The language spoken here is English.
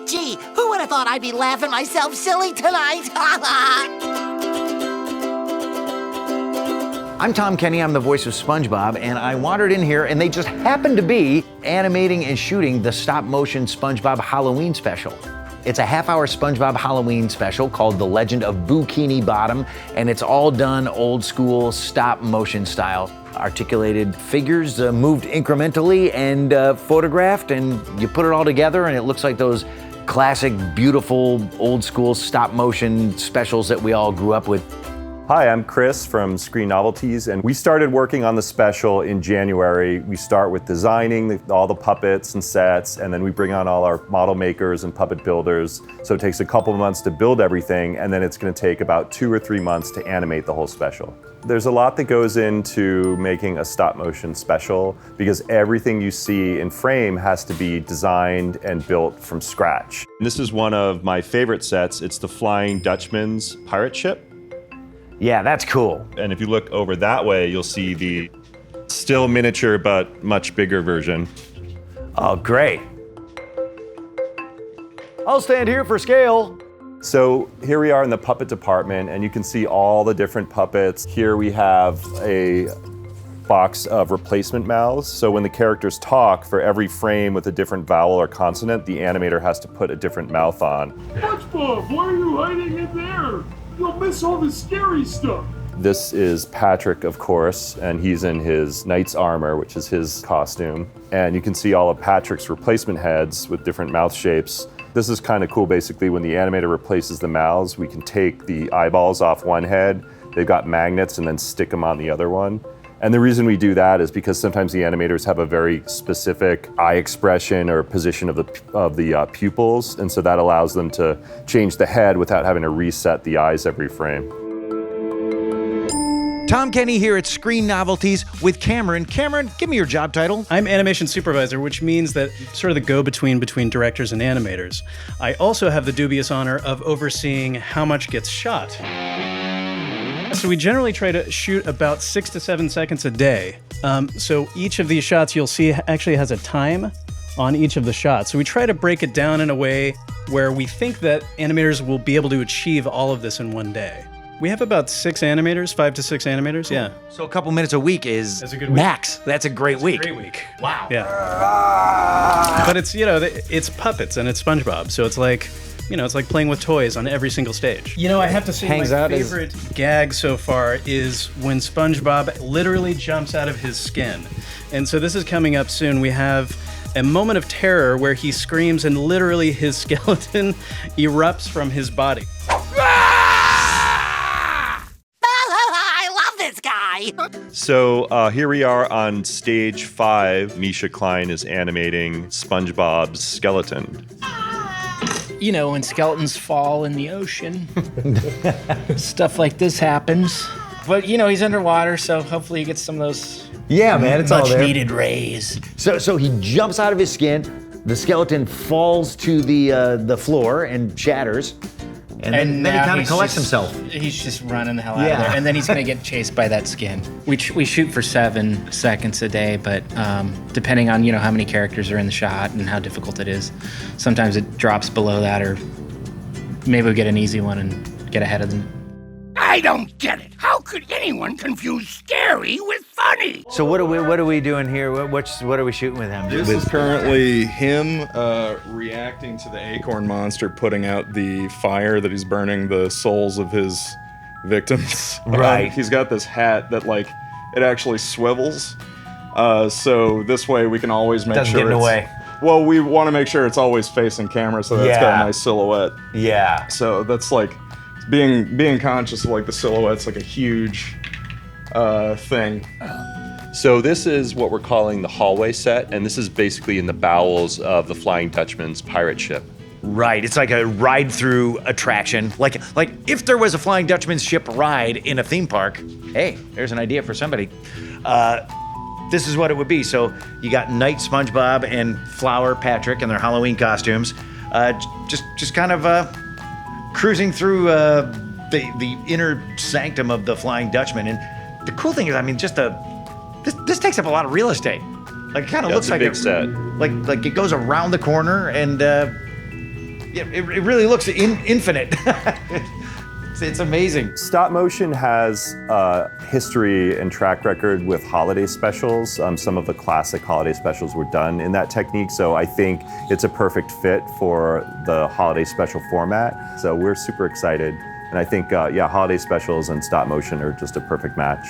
Gee, who would have thought I'd be laughing myself silly tonight? I'm Tom Kenny, I'm the voice of SpongeBob, and I wandered in here and they just happened to be animating and shooting the stop-motion SpongeBob Halloween special. It's a half-hour SpongeBob Halloween special called The Legend of Boo-Kini Bottom, and it's all done old-school stop-motion style. Articulated figures moved incrementally and photographed, and you put it all together and it looks like those classic, beautiful, old-school stop-motion specials that we all grew up with. Hi, I'm Chris from Screen Novelties, and we started working on the special in January. We start with designing all the puppets and sets, and then we bring on all our model makers and puppet builders. So it takes a couple of months to build everything, and then it's going to take about 2 or 3 months to animate the whole special. There's a lot that goes into making a stop-motion special because everything you see in frame has to be designed and built from scratch. This is one of my favorite sets. It's the Flying Dutchman's pirate ship. Yeah, that's cool. And if you look over that way, you'll see the still miniature but much bigger version. Oh, great. I'll stand here for scale. So here we are in the puppet department, and you can see all the different puppets. Here we have a box of replacement mouths. So when the characters talk, for every frame with a different vowel or consonant, the animator has to put a different mouth on. SpongeBob, why are you hiding in there? You'll miss all the scary stuff. This is Patrick, of course, and he's in his knight's armor, which is his costume. And you can see all of Patrick's replacement heads with different mouth shapes. This is kind of cool. Basically, when the animator replaces the mouths, we can take the eyeballs off one head. They've got magnets and then stick them on the other one. And the reason we do that is because sometimes the animators have a very specific eye expression or position of the pupils, and so that allows them to change the head without having to reset the eyes every frame. Tom Kenny here at Screen Novelties with Cameron. Cameron, give me your job title. I'm animation supervisor, which means that sort of the go-between between directors and animators. I also have the dubious honor of overseeing how much gets shot. So we generally try to shoot about 6 to 7 seconds a day. So each of these shots you'll see actually has a time on each of the shots. So we try to break it down in a way where we think that animators will be able to achieve all of this in one day. We have about 6 animators, 5 to 6 animators, yeah. So a couple minutes a week is That's a good week. max. That's a great week. Great week. Wow. Yeah. But it's, it's puppets and it's SpongeBob, so it's like, it's like playing with toys on every single stage. I have to say Hangs my out as- favorite gag so far is when SpongeBob literally jumps out of his skin. And so this is coming up soon. We have a moment of terror where he screams and literally his skeleton erupts from his body. I love this guy. So here we are on stage 5. MISHA KLEIN is animating SpongeBob's skeleton. When skeletons fall in the ocean, stuff like this happens. But, he's underwater, so hopefully he gets some of those it's all much there. needed rays. So he jumps out of his skin, the skeleton falls to the floor and shatters, and then he now kind of he's collects just- himself. He's just running the hell out of Yeah. there. And then he's going to get chased by that skin. We shoot for 7 seconds a day, but depending on, how many characters are in the shot and how difficult it is, sometimes it drops below that, or maybe we get an easy one and get ahead of them. I don't get it. How could anyone confuse scary with funny? So what are we doing here? What are we shooting with him? This is currently him reacting to the acorn monster putting out the fire that he's burning the souls of his victims. Right. He's got this hat that it actually swivels. So this way we can always make Doesn't sure get in the way. Well, we want to make sure it's always facing camera so that it's got a nice silhouette. Yeah. So that's being conscious of the silhouette's a huge thing. So this is what we're calling the hallway set, and this is basically in the bowels of the Flying Dutchman's pirate ship. Right, it's like a ride-through attraction. Like if there was a Flying Dutchman's ship ride in a theme park, hey, there's an idea for somebody. This is what it would be. So you got Knight SpongeBob and Flower Patrick in their Halloween costumes, just kind of cruising through the inner sanctum of the Flying Dutchman. And the cool thing is, this takes up a lot of real estate. Like it kind of Yeah, looks it's a like big set. Like it goes around the corner, and it really looks infinite. It's amazing. Stop motion has history and track record with holiday specials. Some of the classic holiday specials were done in that technique, so I think it's a perfect fit for the holiday special format. So we're super excited, and I think, yeah, holiday specials and stop motion are just a perfect match.